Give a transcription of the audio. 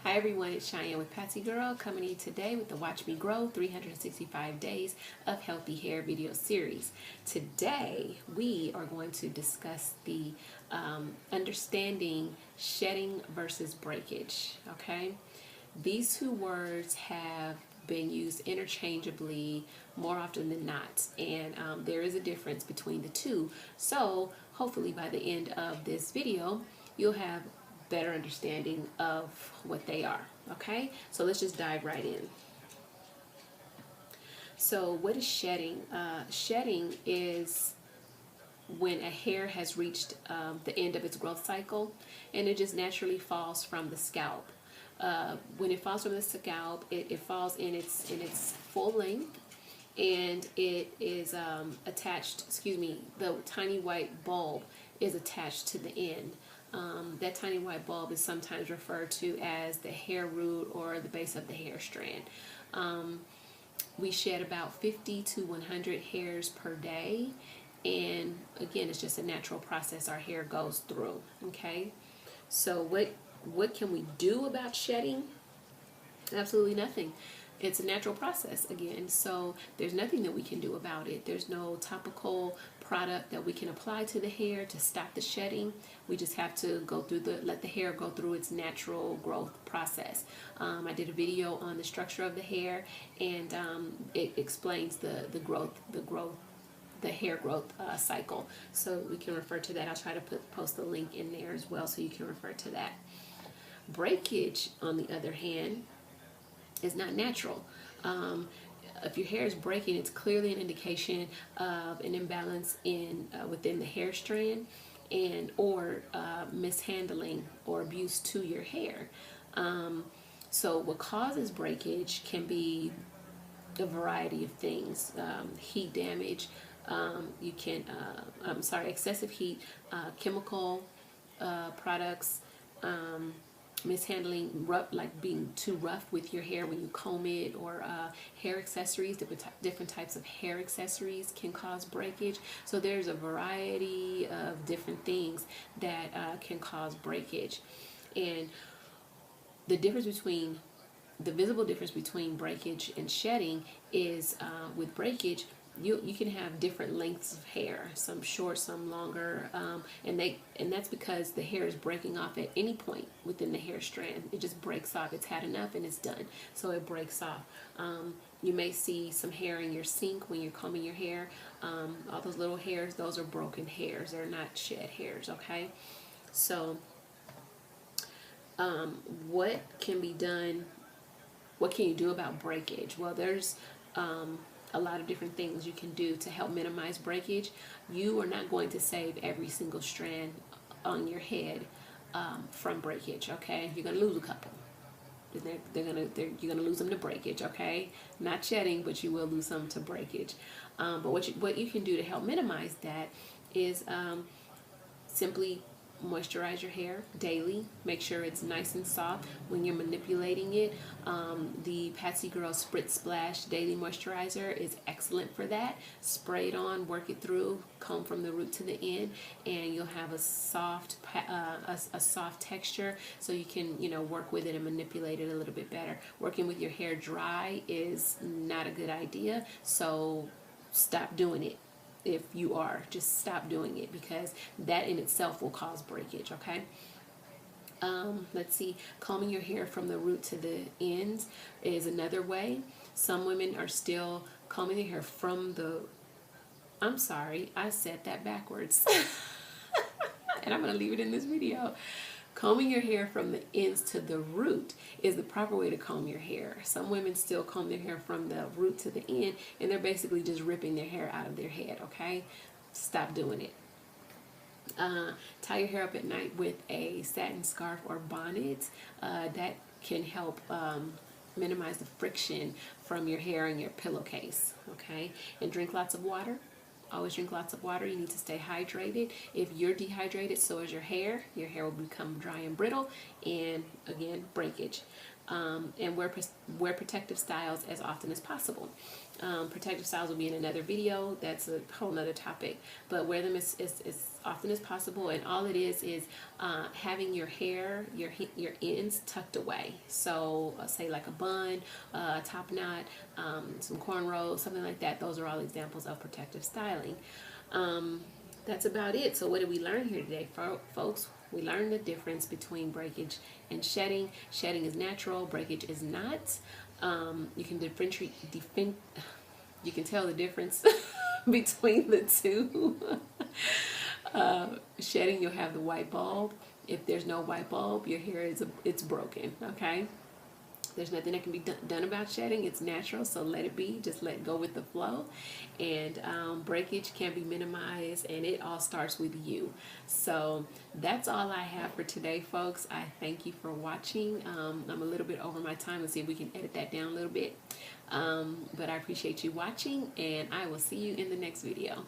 Hi everyone, it's Cheyenne with Patsy Girl coming to you today with the Watch Me Grow 365 Days of Healthy Hair video series. Today we are going to discuss the understanding shedding versus breakage. Okay, these two words have been used interchangeably more often than not, and there is a difference between the two. So hopefully by the end of this video you'll have better understanding of what they are. Okay, so let's just dive right in. So what is shedding? Shedding is when a hair has reached the end of its growth cycle and it just naturally falls from the scalp. When it falls from the scalp, it falls in its full length, and it is attached, the tiny white bulb is attached to the end. That tiny white bulb is sometimes referred to as the hair root or the base of the hair strand. We shed about 50 to 100 hairs per day, and again, it's just a natural process our hair goes through. Okay, so what can we do about shedding? Absolutely nothing. It's a natural process again, so there's nothing that we can do about it. There's no topical product that we can apply to the hair to stop the shedding. We just have to let the hair go through its natural growth process. I did a video on the structure of the hair, and it explains the hair growth cycle. So we can refer to that. I'll try to post the link in there as well so you can refer to that. Breakage, on the other hand, is not natural. If your hair is breaking, it's clearly an indication of an imbalance within the hair strand or mishandling or abuse to your hair. So what causes breakage can be a variety of things. Heat damage, excessive heat, chemical products, mishandling, like being too rough with your hair when you comb it, or hair accessories. Different types of hair accessories can cause breakage. So there's a variety of different things that can cause breakage. And the visible difference between breakage and shedding is with breakage, you can have different lengths of hair, some short, some longer, and that's because the hair is breaking off at any point within the hair strand. It just breaks off. It's had enough and it's done, so it breaks off. You may see some hair in your sink when you're combing your hair. All those little hairs, those are broken hairs. They're not shed hairs. Okay, so what can be done? What can you do about breakage? Well, there's a lot of different things you can do to help minimize breakage. You are not going to save every single strand on your head from breakage. Okay, you're gonna lose a couple. You're gonna lose them to breakage. Okay, not shedding, but you will lose some to breakage. But what you can do to help minimize that is simply moisturize your hair daily. Make sure it's nice and soft when you're manipulating it. The Patsy Girl Spritz Splash Daily Moisturizer is excellent for that. Spray it on, work it through, comb from the root to the end, and you'll have a soft texture, so you can work with it and manipulate it a little bit better. Working with your hair dry is not a good idea, so stop doing it. If you are, just stop doing it, because that in itself will cause breakage. Okay, let's see, combing your hair from the root to the ends is another way. Some women are still combing their hair from the, I'm sorry, I said that backwards and I'm gonna leave it in this video. Combing your hair from the ends to the root is the proper way to comb your hair. Some women still comb their hair from the root to the end, and they're basically just ripping their hair out of their head. Okay, stop doing it. Tie your hair up at night with a satin scarf or bonnet. That can help minimize the friction from your hair and your pillowcase. Okay, and drink lots of water. Always drink lots of water. You need to stay hydrated. If you're dehydrated, so is your hair. Your hair will become dry and brittle, and again, breakage. and wear protective styles as often as possible. Protective styles will be in another video. That's a whole nother topic, but wear them as often as possible. And all it is having your hair, your ends tucked away. So say like a bun, top knot, some cornrows, something like that. Those are all examples of protective styling. That's about it. So what did we learn here today, folks? We learned the difference between breakage and shedding. Shedding is natural, breakage is not. You can you can tell the difference between the two. Shedding, you'll have the white bulb. If there's no white bulb, your hair it's broken. Okay. There's nothing that can be done about shedding. It's natural, so let it be. Just let go with the flow. And breakage can be minimized, and it all starts with you. So that's all I have for today, folks. I thank you for watching. I'm a little bit over my time. Let's see if we can edit that down a little bit. But I appreciate you watching, and I will see you in the next video.